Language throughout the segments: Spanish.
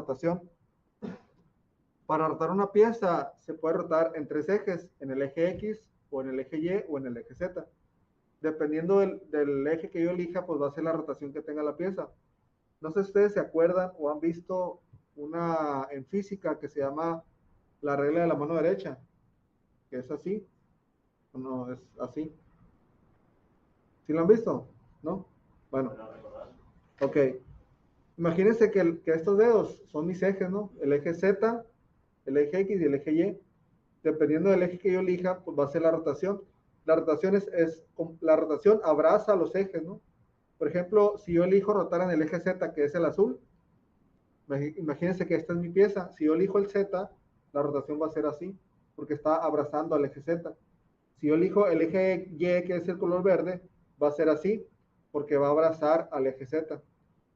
rotación. Para rotar una pieza se puede rotar en 3 ejes, en el eje X, o en el eje Y, o en el eje Z. Dependiendo del eje que yo elija, pues va a ser la rotación que tenga la pieza. No sé si ustedes se acuerdan o han visto una en física que se llama la regla de la mano derecha, que es así, no, es así. ¿Sí lo han visto? ¿No? Bueno, ok. Imagínense que estos dedos son mis ejes, ¿no? El eje Z, el eje X y el eje Y. Dependiendo del eje que yo elija, pues va a ser la rotación. La rotación la rotación abraza los ejes, ¿no? Por ejemplo, si yo elijo rotar en el eje Z, que es el azul, imagínense que esta es mi pieza. Si yo elijo el Z, la rotación va a ser así, porque está abrazando al eje Z. Si yo elijo el eje Y, que es el color verde, va a ser así, porque va a abrazar al eje Z.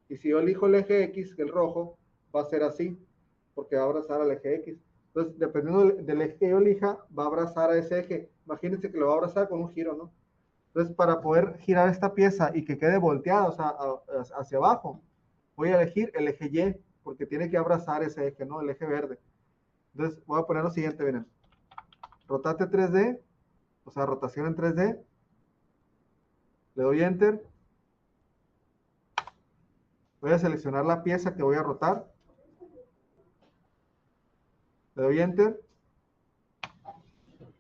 Y si yo elijo el eje X, el rojo, va a ser así, porque va a abrazar al eje X. Entonces, dependiendo del eje que yo elija, va a abrazar a ese eje. Imagínense que lo va a abrazar con un giro, ¿no? Entonces, para poder girar esta pieza y que quede volteada, o sea, hacia abajo, voy a elegir el eje Y, porque tiene que abrazar ese eje, ¿no? El eje verde. Entonces, voy a poner lo siguiente, miren. Rotate 3D, o sea, rotación en 3D. Le doy Enter. Voy a seleccionar la pieza que voy a rotar. Le doy Enter.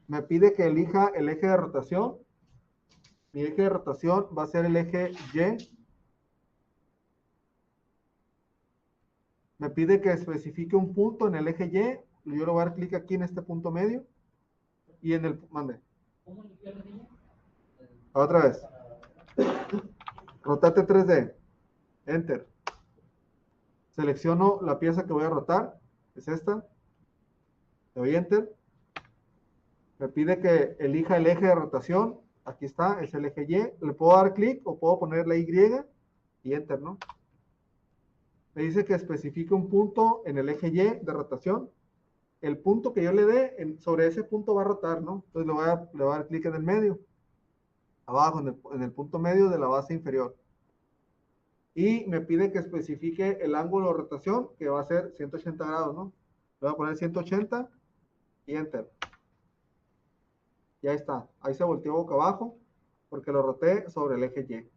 Me pide que elija el eje de rotación. Mi eje de rotación va a ser el eje Y. Me pide que especifique un punto en el eje Y. Yo le voy a dar clic aquí en este punto medio. Y en el... Mande. Otra vez. Rotate 3D. Enter. Selecciono la pieza que voy a rotar. Es esta. Le doy Enter. Me pide que elija el eje de rotación. Aquí está, es el eje Y. Le puedo dar clic o puedo poner la Y y Enter, ¿no? Me dice que especifique un punto en el eje Y de rotación. El punto que yo le dé, sobre ese punto va a rotar, ¿no? Entonces le voy a dar clic en el medio, abajo, en el punto medio de la base inferior. Y me pide que especifique el ángulo de rotación, que va a ser 180 grados, ¿no? Le voy a poner 180 y Enter. Y ahí está, ahí se volteó boca abajo, porque lo roté sobre el eje Y.